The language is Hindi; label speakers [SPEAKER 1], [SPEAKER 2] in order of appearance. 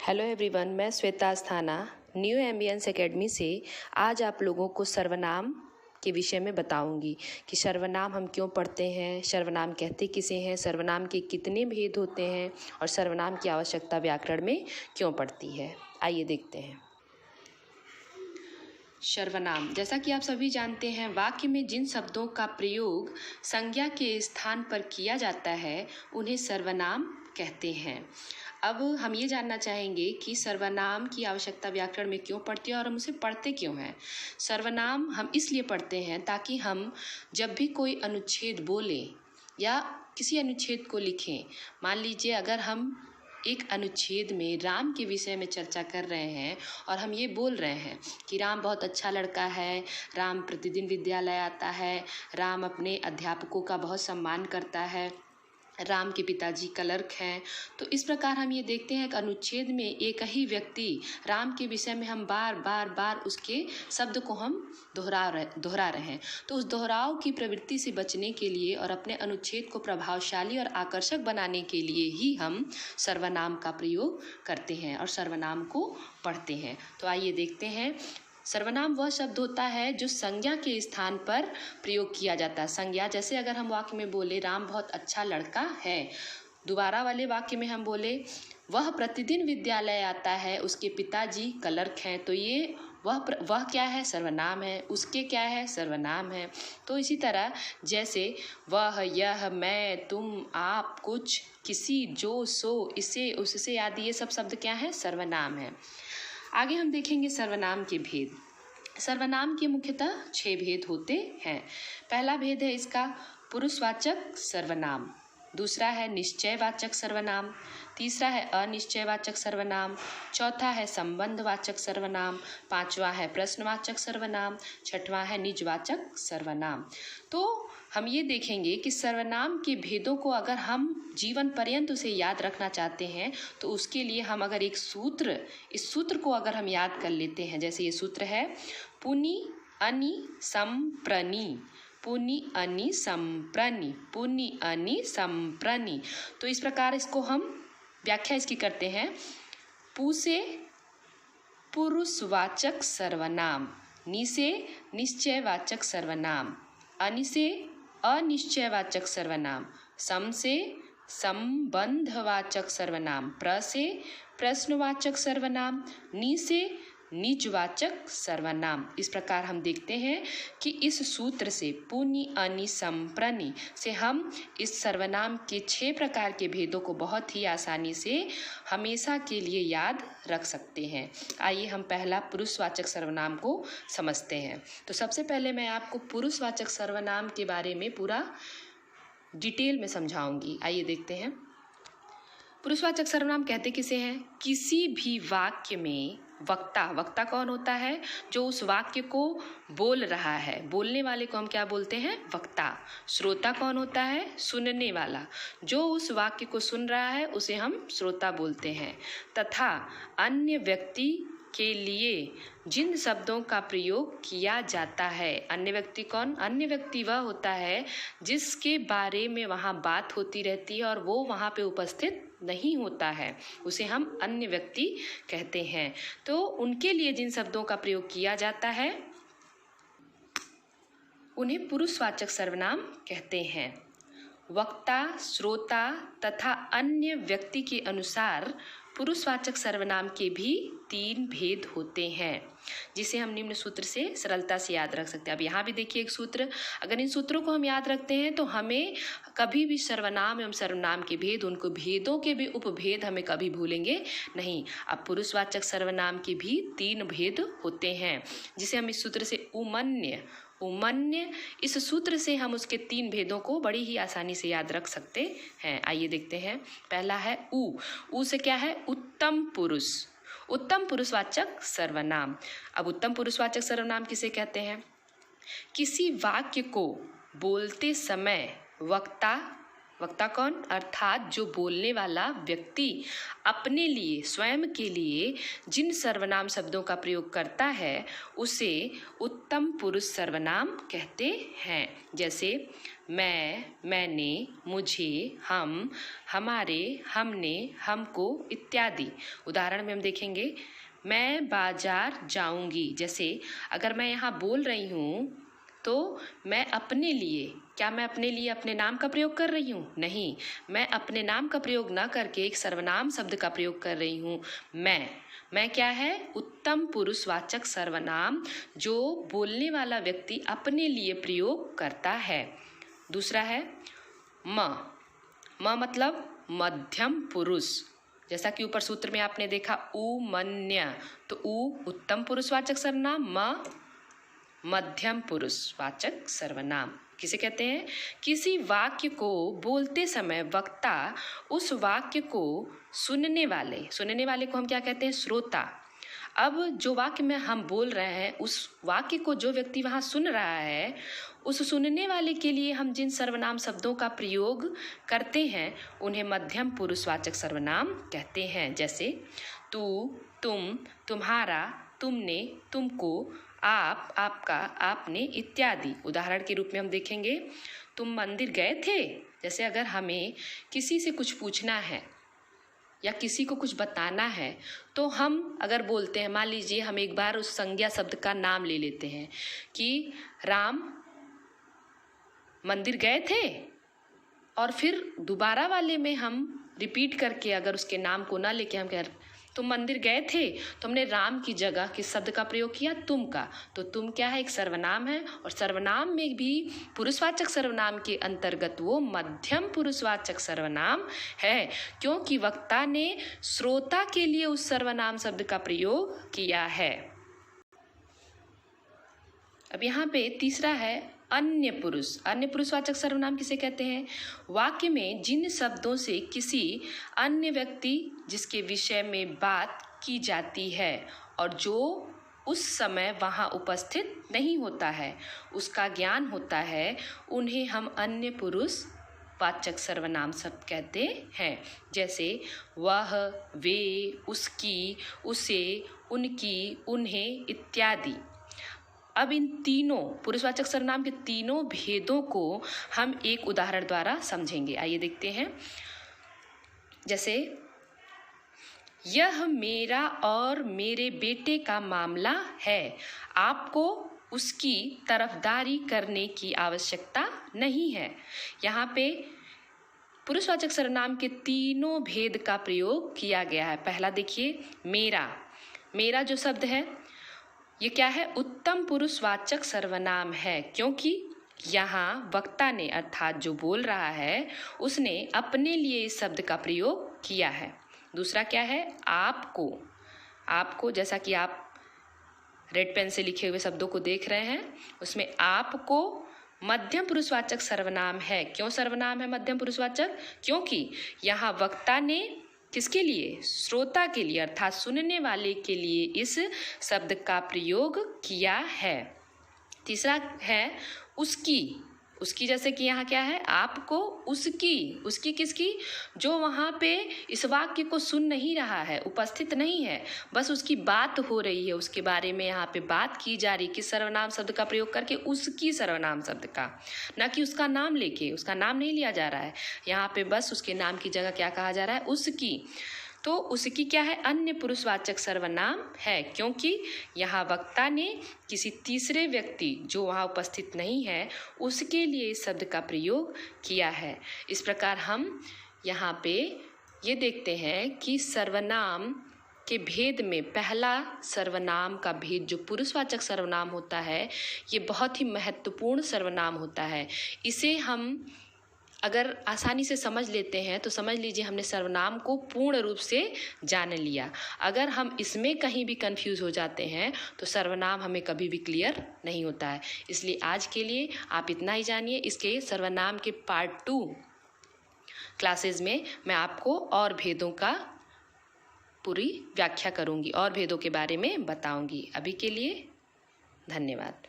[SPEAKER 1] हेलो एवरीवन, मैं Shweta Asthana new ambience academy से आज आप लोगों को सर्वनाम के विषय में बताऊंगी कि सर्वनाम हम क्यों पढ़ते हैं, सर्वनाम कहते किसे हैं, सर्वनाम के कितने भेद होते हैं और सर्वनाम की आवश्यकता व्याकरण में क्यों पड़ती है। आइए देखते हैं। सर्वनाम, जैसा कि आप सभी जानते हैं, वाक्य में जिन शब्दों का प्रयोग संज्ञा के स्थान पर किया जाता है उन्हें सर्वनाम कहते हैं। अब हम ये जानना चाहेंगे कि सर्वनाम की आवश्यकता व्याकरण में क्यों पड़ती है और हम उसे पढ़ते क्यों हैं। सर्वनाम हम इसलिए पढ़ते हैं ताकि हम जब भी कोई अनुच्छेद बोलें या किसी अनुच्छेद को लिखें, मान लीजिए अगर हम एक अनुच्छेद में राम के विषय में चर्चा कर रहे हैं और हम ये बोल रहे हैं कि राम बहुत अच्छा लड़का है, राम प्रतिदिन विद्यालय आता है, राम अपने अध्यापकों का बहुत सम्मान करता है, राम के पिताजी क्लर्क हैं। तो इस प्रकार हम ये देखते हैं कि अनुच्छेद में एक ही व्यक्ति राम के विषय में हम बार बार उसके शब्द को हम दोहरा रहे हैं। तो उस दोहराव की प्रवृत्ति से बचने के लिए और अपने अनुच्छेद को प्रभावशाली और आकर्षक बनाने के लिए ही हम सर्वनाम का प्रयोग करते हैं और सर्वनाम को पढ़ते हैं। तो आइए देखते हैं। सर्वनाम वह शब्द होता है जो संज्ञा के स्थान पर प्रयोग किया जाता है। संज्ञा, जैसे अगर हम वाक्य में बोले राम बहुत अच्छा लड़का है, दोबारा वाले वाक्य में हम बोले वह प्रतिदिन विद्यालय आता है, उसके पिताजी क्लर्क हैं, तो ये वह क्या है, सर्वनाम है। उसके क्या है, सर्वनाम है। तो इसी तरह जैसे वह, यह, मैं, तुम, आप, कुछ, किसी, जो, सो, इसे, उससे आदि, ये सब शब्द क्या है, सर्वनाम है। आगे हम देखेंगे सर्वनाम के भेद। सर्वनाम के मुख्यतः 6 भेद होते हैं। पहला भेद है इसका पुरुषवाचक सर्वनाम, दूसरा है निश्चयवाचक सर्वनाम, तीसरा है अनिश्चयवाचक सर्वनाम, चौथा है संबंधवाचक सर्वनाम, पांचवा है प्रश्नवाचक सर्वनाम, छठवां है निजवाचक सर्वनाम। तो हम ये देखेंगे कि सर्वनाम के भेदों को अगर हम जीवन पर्यंत उसे याद रखना चाहते हैं तो उसके लिए हम अगर इस सूत्र को अगर हम याद कर लेते हैं, जैसे ये सूत्र है पुनि अनि संप्रनि, पुनि अनि संप्रनि, पुनि अनि संप्रनि। तो इस प्रकार इसको हम व्याख्या इसकी करते हैं। पु से पुरुषवाचक सर्वनाम, नि से निश्चयवाचक सर्वनाम, अनि से अनिश्चयवाचक सर्वनाम, सम से संबंधवाचक सर्वनाम, प्र से प्रश्नवाचक सर्वनाम, नि से निजवाचक सर्वनाम। इस प्रकार हम देखते हैं कि इस सूत्र से पुनि अनि संप्रनि से हम इस सर्वनाम के 6 प्रकार के भेदों को बहुत ही आसानी से हमेशा के लिए याद रख सकते हैं। आइए हम पहला पुरुषवाचक सर्वनाम को समझते हैं। तो सबसे पहले मैं आपको पुरुषवाचक सर्वनाम के बारे में पूरा डिटेल में समझाऊंगी। आइए देखते हैं। पुरुषवाचक सर्वनाम कहते किसे हैं? किसी भी वाक्य में वक्ता कौन होता है? जो उस वाक्य को बोल रहा है, बोलने वाले को हम क्या बोलते हैं? वक्ता। श्रोता कौन होता है? सुनने वाला। जो उस वाक्य को सुन रहा है उसे हम श्रोता बोलते हैं। तथा अन्य व्यक्ति के लिए जिन शब्दों का प्रयोग किया जाता है, अन्य व्यक्ति कौन? अन्य व्यक्ति वह होता है जिसके बारे में वहाँ बात होती रहती है और वो वहाँ पे उपस्थित नहीं होता है, उसे हम अन्य व्यक्ति कहते हैं। तो उनके लिए जिन शब्दों का प्रयोग किया जाता है उन्हें पुरुषवाचक सर्वनाम कहते हैं। वक्ता, श्रोता तथा अन्य व्यक्ति के अनुसार पुरुषवाचक सर्वनाम के भी 3 भेद होते हैं, जिसे हम निम्न सूत्र से सरलता से याद रख सकते हैं। अब यहाँ भी देखिए एक सूत्र, अगर इन सूत्रों को हम याद रखते हैं तो हमें कभी भी सर्वनाम एवं सर्वनाम के भेद, उनको भेदों के भी उपभेद हमें कभी भूलेंगे नहीं। अब पुरुषवाचक सर्वनाम के भी 3 भेद होते हैं, जिसे हम इस सूत्र से उमन्य, इस सूत्र से हम उसके 3 भेदों को बड़ी ही आसानी से याद रख सकते हैं। आइए देखते हैं। पहला है उ से क्या है? उत्तम पुरुष, उत्तम पुरुषवाचक सर्वनाम। अब उत्तम पुरुषवाचक सर्वनाम किसे कहते हैं? किसी वाक्य को बोलते समय वक्ता वक्ता कौन? अर्थात जो बोलने वाला व्यक्ति अपने लिए, स्वयं के लिए जिन सर्वनाम शब्दों का प्रयोग करता है उसे उत्तम पुरुष सर्वनाम कहते हैं। जैसे मैं, मैंने, मुझे, हम, हमारे, हमने, हमको इत्यादि। उदाहरण में हम देखेंगे, मैं बाजार जाऊंगी। जैसे अगर मैं यहाँ बोल रही हूँ तो मैं अपने लिए, क्या मैं अपने लिए अपने नाम का प्रयोग कर रही हूँ? नहीं, मैं अपने नाम का प्रयोग ना करके एक सर्वनाम शब्द का प्रयोग कर रही हूँ। मैं क्या है? उत्तम पुरुषवाचक सर्वनाम जो बोलने वाला व्यक्ति अपने लिए प्रयोग करता है। दूसरा है म मतलब मध्यम पुरुष। जैसा कि ऊपर सूत्र में आपने देखा उमन्य, तो उ उत्तम पुरुषवाचक सर्वनाम, म मध्यम पुरुषवाचक सर्वनाम। किसे कहते हैं? किसी वाक्य को बोलते समय वक्ता उस वाक्य को सुनने वाले को हम क्या कहते हैं? श्रोता। अब जो वाक्य में हम बोल रहे हैं उस वाक्य को जो व्यक्ति वहाँ सुन रहा है, उस सुनने वाले के लिए हम जिन सर्वनाम शब्दों का प्रयोग करते हैं उन्हें मध्यम पुरुषवाचक सर्वनाम कहते हैं। जैसे तू, तुम, तुम्हारा, तुमने, तुमको, आप, आपका, आपने इत्यादि। उदाहरण के रूप में हम देखेंगे, तुम मंदिर गए थे। जैसे अगर हमें किसी से कुछ पूछना है या किसी को कुछ बताना है तो हम अगर बोलते हैं, मान लीजिए हम एक बार उस संज्ञा शब्द का नाम ले लेते हैं कि राम मंदिर गए थे, और फिर दोबारा वाले में हम रिपीट करके अगर उसके नाम को ना लेके हम कह तुम मंदिर गए थे, तो हमने राम की जगह किस शब्द का प्रयोग किया? तुम का। तो तुम क्या है? एक सर्वनाम है, और सर्वनाम में भी पुरुषवाचक सर्वनाम के अंतर्गत वो मध्यम पुरुषवाचक सर्वनाम है, क्योंकि वक्ता ने श्रोता के लिए उस सर्वनाम शब्द का प्रयोग किया है। अब यहाँ पे तीसरा है अन्य पुरुषवाचक सर्वनाम किसे कहते हैं? वाक्य में जिन शब्दों से किसी अन्य व्यक्ति जिसके विषय में बात की जाती है और जो उस समय वहाँ उपस्थित नहीं होता है, उसका ज्ञान होता है, उन्हें हम अन्य पुरुषवाचक सर्वनाम शब्द कहते हैं। जैसे वह, वे, उसकी, उसे, उनकी, उन्हें इत्यादि। अब इन तीनों पुरुषवाचक सर्वनाम के तीनों भेदों को हम एक उदाहरण द्वारा समझेंगे। आइए देखते हैं। जैसे यह मेरा और मेरे बेटे का मामला है, आपको उसकी तरफदारी करने की आवश्यकता नहीं है। यहाँ पे पुरुषवाचक सर्वनाम के तीनों भेद का प्रयोग किया गया है। पहला देखिए, मेरा जो शब्द है ये क्या है? उत्तम पुरुषवाचक सर्वनाम है, क्योंकि यहाँ वक्ता ने अर्थात जो बोल रहा है उसने अपने लिए इस शब्द का प्रयोग किया है। दूसरा क्या है? आपको जैसा कि आप रेड पेन से लिखे हुए शब्दों को देख रहे हैं, उसमें आपको मध्यम पुरुषवाचक सर्वनाम है। क्यों सर्वनाम है मध्यम पुरुषवाचक? क्योंकि यहाँ वक्ता ने किसके लिए? श्रोता के लिए अर्थात सुनने वाले के लिए इस शब्द का प्रयोग किया है। तीसरा है उसकी, जैसे कि यहाँ क्या है? आपको उसकी किसकी? जो वहाँ पे इस वाक्य को सुन नहीं रहा है, उपस्थित नहीं है, बस उसकी बात हो रही है, उसके बारे में यहाँ पे बात की जा रही, किस सर्वनाम शब्द का प्रयोग करके? उसकी सर्वनाम शब्द का, ना कि उसका नाम लेके। उसका नाम नहीं लिया जा रहा है यहाँ पे, बस उसके नाम की जगह क्या कहा जा रहा है? उसकी। तो उसकी क्या है? अन्य पुरुषवाचक सर्वनाम है, क्योंकि यहाँ वक्ता ने किसी तीसरे व्यक्ति जो वहाँ उपस्थित नहीं है उसके लिए इस शब्द का प्रयोग किया है। इस प्रकार हम यहाँ पे ये देखते हैं कि सर्वनाम के भेद में पहला सर्वनाम का भेद जो पुरुषवाचक सर्वनाम होता है, ये बहुत ही महत्वपूर्ण सर्वनाम होता है। इसे हम अगर आसानी से समझ लेते हैं तो समझ लीजिए हमने सर्वनाम को पूर्ण रूप से जान लिया। अगर हम इसमें कहीं भी कंफ्यूज हो जाते हैं तो सर्वनाम हमें कभी भी क्लियर नहीं होता है। इसलिए आज के लिए आप इतना ही जानिए। इसके सर्वनाम के पार्ट 2 क्लासेस में मैं आपको और भेदों का पूरी व्याख्या करूंगी और भेदों के बारे में बताऊंगी। अभी के लिए धन्यवाद।